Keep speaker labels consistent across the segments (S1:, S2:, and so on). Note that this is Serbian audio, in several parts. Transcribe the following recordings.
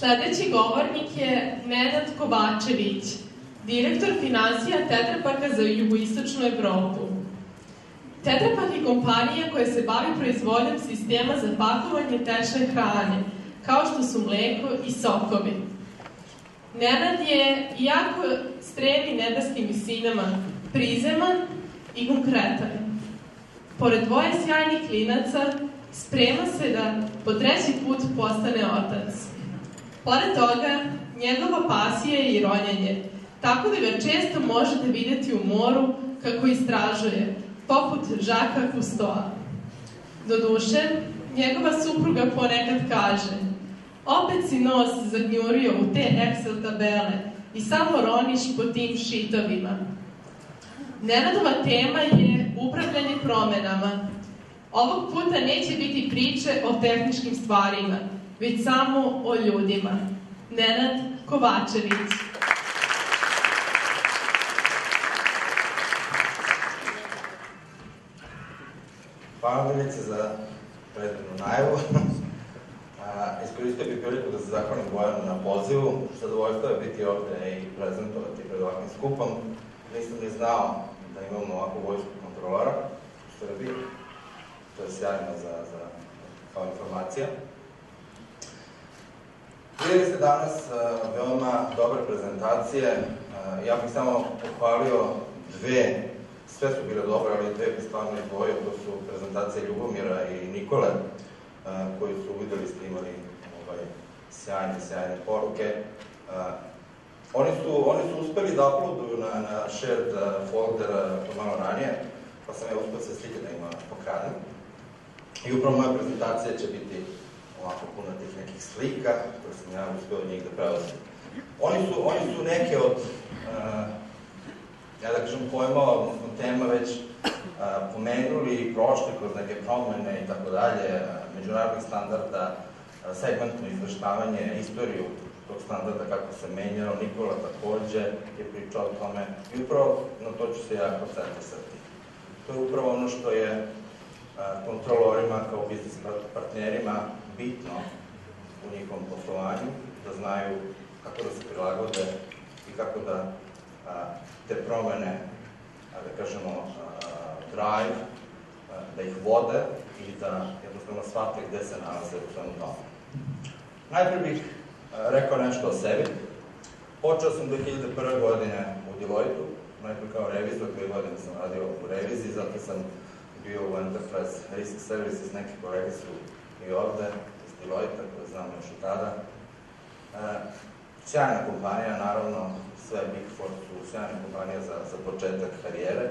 S1: Sledeći govornik je Nenad Kovačević, direktor finansija Tetra Paka za jugoistočnu Evropu. Tetra Pak je kompanija koja se bavi proizvodnjom sistema za pakovanje tečne hrane, kao što su mleko i sokovi. Nenad je, iako stremi nebeskim visinama, prizeman i konkretan. Pored dvoje sjajnih klinaca, sprema se da po treći put postane otac. Pored toga, njegova pasija je i ronjenje, tako da ga često možete videti u moru kako istražuje, poput Žaka Kustoa. Doduše, njegova supruga ponekad kaže: opet si nos zagnjurio u te Excel tabele i samo roniš po tim šitovima. Nenadova tema je upravljanje promenama. Ovog puta neće biti priče o tehničkim stvarima, već samo o ljudima. Nenad Kovačević.
S2: Hvala Milice za predivnu najavu. Iskoristio bih priliku da se zahvalim Bojanu na pozivu. Zadovoljstvo je biti ovde i prezentovati pred ovakvim skupom. Nisam ni znao da imamo ovakvu vojsku kontrolora u Srbiji. To je sjajno kao informacija. Vidjeli ste danas veoma dobre prezentacije. Ja bih samo pohvalio dve, sve su bile dobre, ali dve bi stvarno izdvojio. To su prezentacije Ljubomira i Nikole, koji su, videli ste, imali sjajne poruke. Oni su uspeli da uploaduju na shared folder to malo ranije, pa sam ja uspio se slike da ima pokradem. I upravo moja prezentacija će biti ovako puno tih nekih slika, koje sam ja uspio od njih da preuzem. Oni su neke od, ja da kažem, pojmova, odnosno tema već pomenuli i prošli kroz neke promene i tako dalje, međunarodnih standarda, segmentno izveštavanje, istoriju tog standarda, kako se menjao. Nikola takođe je pričao o tome i upravo na to ću se ja koncentrisati. To je upravo ono što je kontrolorima kao biznis partnerima bitno u njihovom poslovanju, da znaju kako da se prilagode i kako da te promene, da kažemo, drive, da ih vode i da jednostavno shvate gde se nalaze u svemu tome. Najprej bih rekao nešto o sebi. Počeo sam 2001. godine u Deloitu, najprej kao revizor, 2 godine sam radio u reviziji, zato sam bio u Enterprise Risk Services, neki kolege su i ovde, iz Deloita, koje znam još i tada. Sjajna kompanija, naravno, sve Big Four su sjajna kompanija za početak karijere.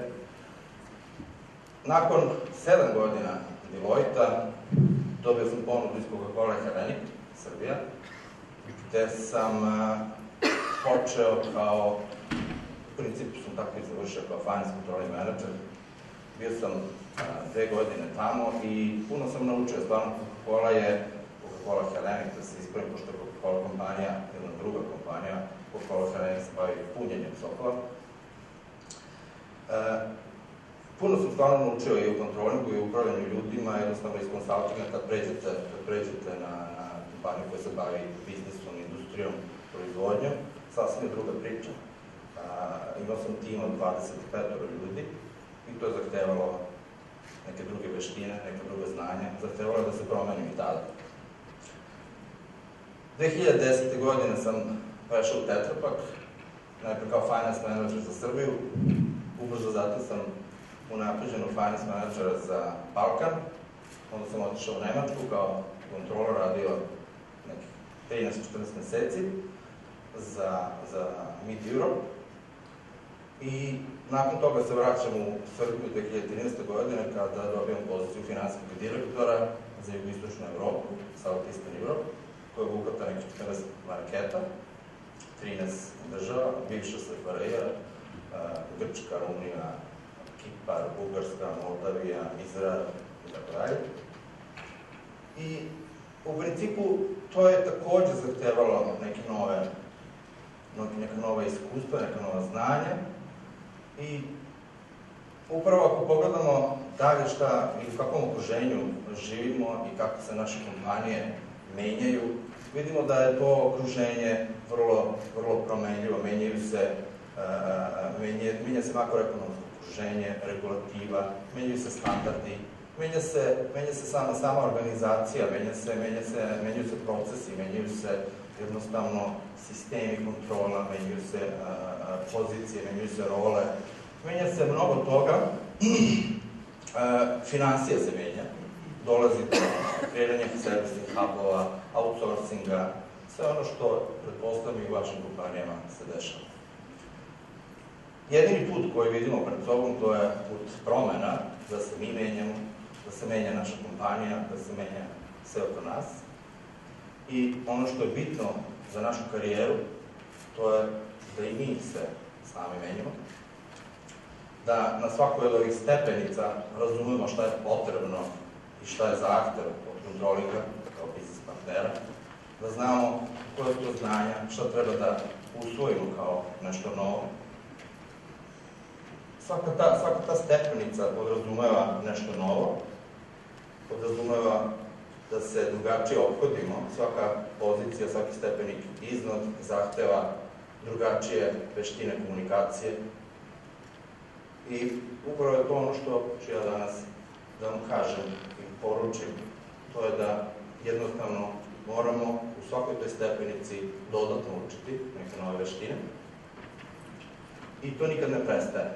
S2: Nakon 7 godina Deloita dobio sam ponudu iz Coca-Cola Hellenic, Srbija, gde sam počeo kao, u principu sam tako i završio kao finance controlling manager. Bio sam 2 godine tamo i puno sam naučio. Stvarno, Coca-Cola je Coca-Cola Hellenic, da se ispravim, pošto je Coca-Cola kompanija, jedna druga kompanija. Coca-Cola Hellenic se bavi punjenjem sokova. Puno sam stvarno naučio i u kontrolingu i u upravljanju ljudima, jednostavno iz konsultinga kad pređete na kompaniju koja se bavi biznisom, industrijom, proizvodnjom, sasvim je druga priča. Imao sam tim od 25 ljudi i to je zahtevalo neke druge veštine, neke druge znanja, zahtevalo je da se promenim i tada. 2010. godine sam prešao u Tetra Pak, najprej kao finance manager za Srbiju, ubrzo zatim sam unapređen u finance menadžera za Balkan, onda sam otišao u Nemačku kao kontrolor, radio nekih 13-14 meseci za Mid-Europe i nakon toga se vraćam u Srbiju 2013. godine kada dobijam poziciju finansijskog direktora za jugoistočnu Evropu, South Eastern Europe, koja je obuhvata nekih 14 marketa, 13 država, bivša SFRJ, Grčka, Rumunija, Kipar, Bugarska, Moldavija, Izrael i tako dalje. I u principu to je takođe zahtevalo neka nova iskustva, neka nova znanja i upravo ako pogledamo dalje šta i u kakvom okruženju živimo i kako se naše kompanije menjaju. Vidimo da je to okruženje vrlo promenljivo, menja se makroekonomsko okruženje, regulativa, menjaju se standardi, menja se sama organizacija, menjaju se procesi, menjaju se jednostavno sistemi kontrola, menjaju se pozicije, menjaju se role, menja se mnogo toga, finansija se menja, dolazi do kreiranja servisnih hubova, outsourcinga, sve ono što, pretpostavljam, i u vašim kompanijama se dešava. Jedini put koji vidimo pred sobom, to je put promena, da se mi menjamo, da se menja naša kompanija, da se menja sve oko nas. I ono što je bitno za našu karijeru, to je da i mi se sami menjamo, da na svakoj od ovih stepenica razumemo šta je potrebno i šta je zahtev od kontrolinga kao biznis partnera, da znamo koje to znanja, šta treba da usvojimo kao nešto novo. Svaka ta stepenica podrazumeva nešto novo, podrazumeva da se drugačije ophodimo, svaka pozicija, svaki stepenik iznad zahteva drugačije veštine komunikacije. I upravo je to ono što ću ja danas da vam kažem i poručim, to je da jednostavno moramo u svakoj toj stepenici dodatno učiti neke nove veštine i to nikad ne prestaje.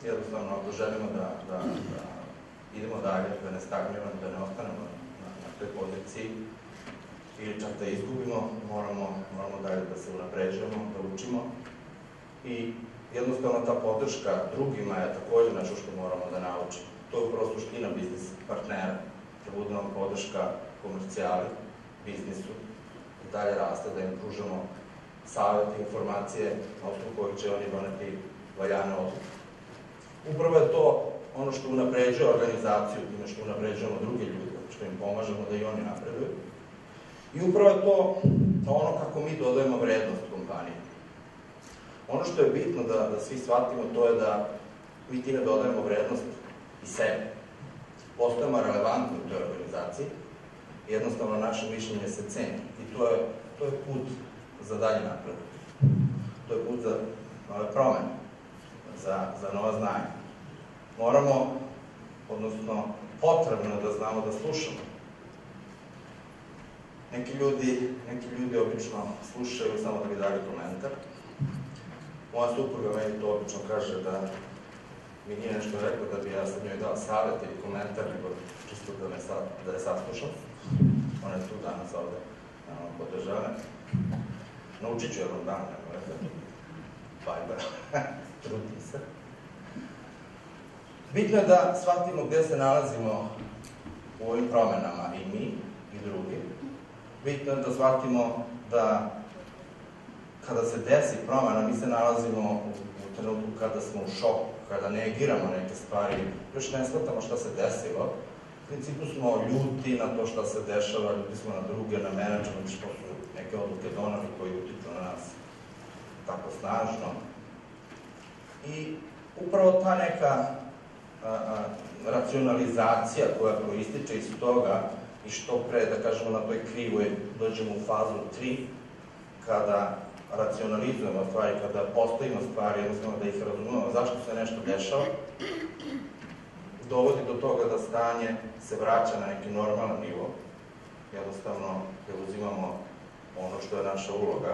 S2: Jednostavno, ako želimo da idemo dalje, da ne stagniramo, da ne ostanemo na toj poziciji ili čak da izgubimo, moramo dalje da se unapređujemo, da učimo i jednostavno ta podrška drugima je takođe nešto što moramo da naučimo. To je upravo suština biznis partnera, da bude nam podrška komercijali, biznisu, da dalje raste, da im pružamo savete, informacije, na osnovu kojih će oni doneti valjane odluke. Upravo je to ono što unapređuje organizaciju, time što unapređujemo druge ljude, što im pomažemo da i oni napreduju. I upravo je to ono kako mi dodajemo vrednost kompaniji. Ono što je bitno da svi shvatimo, to je da mi time dodajemo vrednost i sebi. Postajemo relevantni u toj organizaciji, jednostavno naše mišljenje se ceni. I to je put za dalje napredak. To je put za nove promene, za nova znanja. Moramo, odnosno potrebno da znamo da slušamo. Neki ljudi obično slušaju samo da bi dali komentar. Moja supruga meni to obično kaže da mi nije nešto rekao da bi ja sad njoj dao savjet ili komentar, nego čisto da je saslušam. Ona je tu danas ovde, podržava. Naučit ću jednom dan, nema veze. Bajba, trudim se. Bitno je da shvatimo gde se nalazimo u ovim promenama i mi i drugi. Bitno je da shvatimo da kada se desi promena, mi se nalazimo u trenutku kada smo u šoku, kada negiramo neke stvari, još ne shvatamo šta se desilo. U principu smo ljuti na to šta se dešava, ljuti smo na druge, na menadžment, što su neke odluke donali koji utiču na nas tako snažno. I upravo ta neka racionalizacija koja proističe iz toga i što pre, da kažemo, na toj krivoj dođemo u fazu 3, kada racionalizujemo stvari, kada postavimo stvari, jednostavno da ih razumemo zašto se nešto dešava, dovodi do toga da stanje se vraća na neki normalan nivo, jednostavno preuzimamo ono što je naša uloga,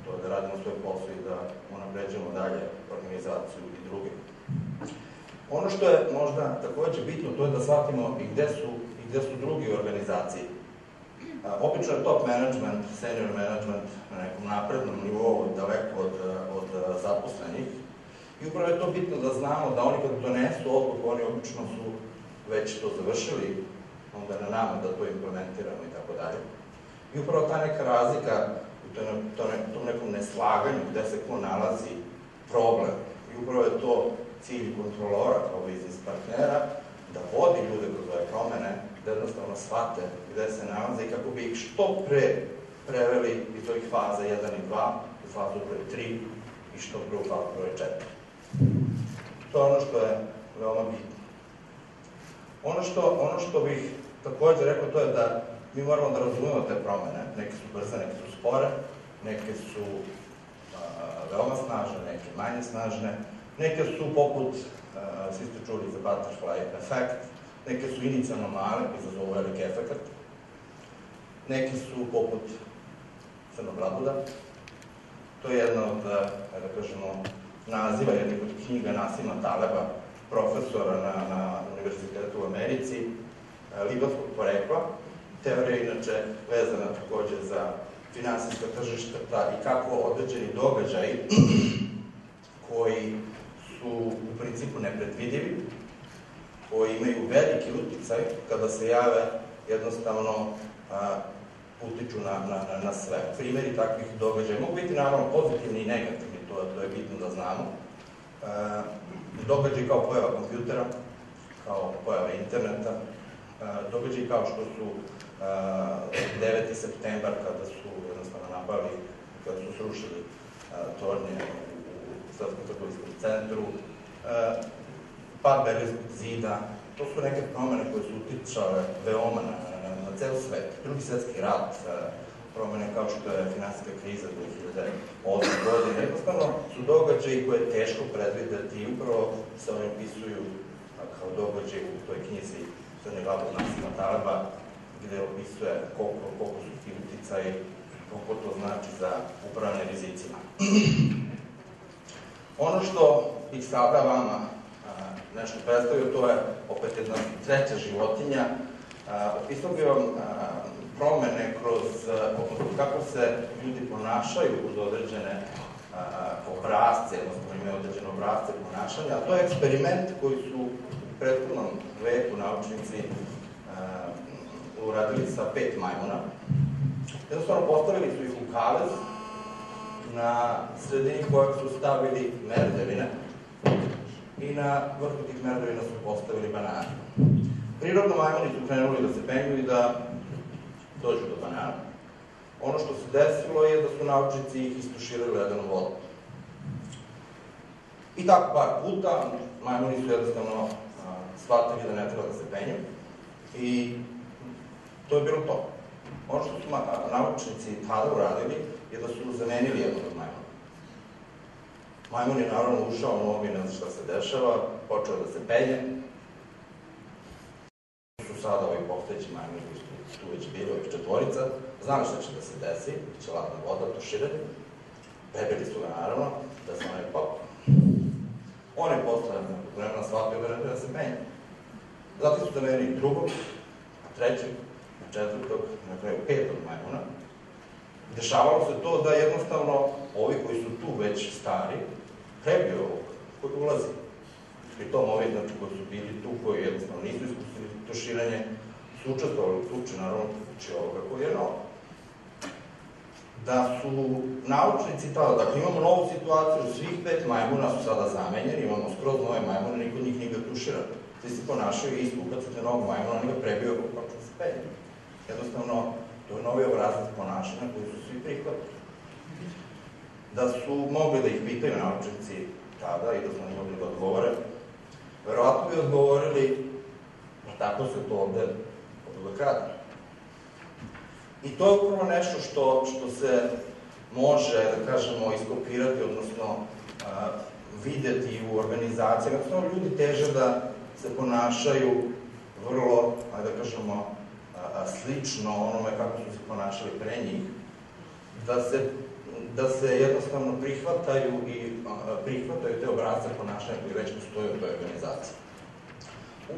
S2: to je da radimo svoj posao i da unapređujemo dalje organizaciju i druge. Ono što je možda takođe bitno, to je da shvatimo i gde su drugi u organizaciji. Obično je top management, senior management na nekom naprednom nivou, daleko od zaposlenih. I upravo je to bitno da znamo da oni kada donesu odluku, oni obično su već to završili, onda na nama da to implementiramo i tako dalje. I upravo ta neka razlika u tom nekom neslaganju gde se ko nalazi problem. I upravo je to cilj kontrolora kao biznis partnera, da vodi ljude kroz ove promene, da jednostavno shvate gde se nalaze i kako bi ih što pre preveli iz ovih faza 1 i 2 u fazu broj 3 i što pre u fazu broj 4. To je ono što je veoma bitno. Ono što bih takođe rekao, to je da mi moramo da razumemo te promene, neke su brze, neke su spore, neke su veoma snažne, neke manje snažne, neke su poput, svi ste čuli za butterfly efekt, neke su inicijalno male, koji izazovu veliki efekt, neke su poput crnog labuda. To je jedna od, da kažemo, naziva jednih od knjiga Nasima Taleba, profesora na univerzitetu u Americi, libanskog porekla. Teorija je inače vezana takođe za finansijska tržišta i kako određeni događaji koji su u principu nepredvidivi, koji imaju veliki uticaj kada se jave, jednostavno utiču na sve. Primeri takvih događaja mogu biti naravno pozitivni i negativni, to je bitno da znamo. Događaji kao pojava kompjutera, kao pojava interneta, događaji kao što su 9. septembar, kada su jednostavno napali, kada su srušili tornje u Svetskom trgovinskom centru, pad Berlinskog zida, to su neke promene koje su uticale veoma na ceo svet. Drugi svetski rat, promene kao što je finansijska kriza 2008. godine, jednostavno su događaji koje je teško predvideti i upravo se oni opisuju kao događaj u toj knjizi Crni labud Nasima Taleba, gde opisuje koliko su ti uticaji, koliko to znači za upravljanje rizicima. Ono što bih sada vama nešto predstavio, to je opet jedna treća životinja. Opisao bih vam promene kroz kako se ljudi ponašaju uz određene obrazce, odnosno imaju određene obrazce ponašanja, a to je eksperiment koji su u prethodnom veku naučnici uradili sa 5 majmuna. Jednostavno postavili su ih u kavez, na sredini kojeg su stavili merdevine i na vrhu tih merdevina su postavili banane. Prirodno majmuni su krenuli da se penju i da dođu do banana. Ono što se desilo je da su naučnici ih istuširali ledenom vodom. I tako par puta majmuni su jednostavno shvatili da ne treba da se penju i to je bilo to. Ono što su naučnici tada uradili je da su zamenili jednog od majmuna. Majmun je naravno ušao u novi, ne zna šta se dešava, počeo da se penje. Su sada ovi postojeći majmuni koji su tu već bili, ovih četvorica, znali šta će da se desi, će ladna voda, tuširanje. Prebili su ga naravno, da se onaj pop. On je posle nekog vremena shvatio da ne treba da se penje. Zatim su zamenili drugog, trećeg, četvrtog, na kraju petog majmuna. Dešavalo se to da jednostavno ovi koji su tu već stari prebio ovog koji ulazi. Pri tom ovi koji su bili tu, koji jednostavno nisu iskusili tuširanje, su učestvovali u tuči, naravno tuči ovoga koji je novo. Da su naučnici tada, dakle imamo novu situaciju, svih 5 majmuna su sada zamenjeni, imamo skroz nove majmune, niko njih nije ga tušira. Svi se ponašaju isto, ukacate novog majmuna, on ga prebio kako počeo se penje. Jednostavno, to je novi obrazac ponašanja koji su svi prihvatili. Da su mogli da ih pitaju naučnici tada i da su oni mogli da odgovore, verovatno bi odgovorili, tako se to ovde uvek radi. I to je upravo nešto što se može, da kažemo, iskopirati, odnosno videti u organizacijama. Jednostavno, ljudi teže da se ponašaju vrlo, da kažemo, slično onome kako su se ponašali pre njih, da se jednostavno prihvataju te obrasce ponašanja koji već postoje u toj organizaciji.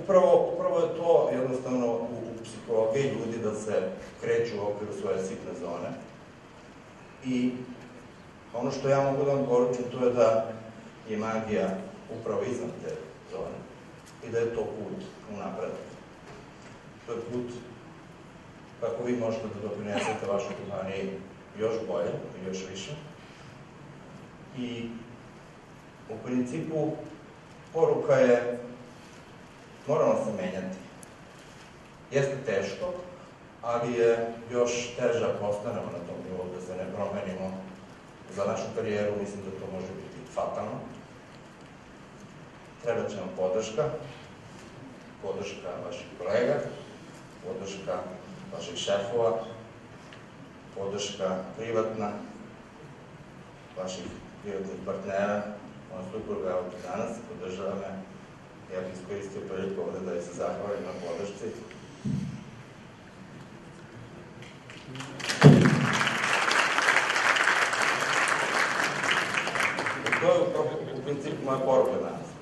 S2: Upravo je to jednostavno u psihologiji ljudi da se kreću u okviru svoje sitne zone i ono što ja mogu da vam poručim to je da je magija upravo iznad te zone i da je to put u napredak. To je put kako vi možete da doprinesete vašoj kompaniji još bolje i još više. I u principu poruka je moramo se menjati. Jeste teško, ali je još teže ako ostanemo na tom nivou da se ne promenimo. Za našu karijeru mislim da to može biti fatalno. Treba će nam podrška vaših kolega, podrška vaših šefova, podrška privatna, vaših privatnih partnera, moja supruga ovdje danas podržava me. Ja bih iskoristio priliku ovde da se zahvalim na podršci. To je u principu moja poruka danas.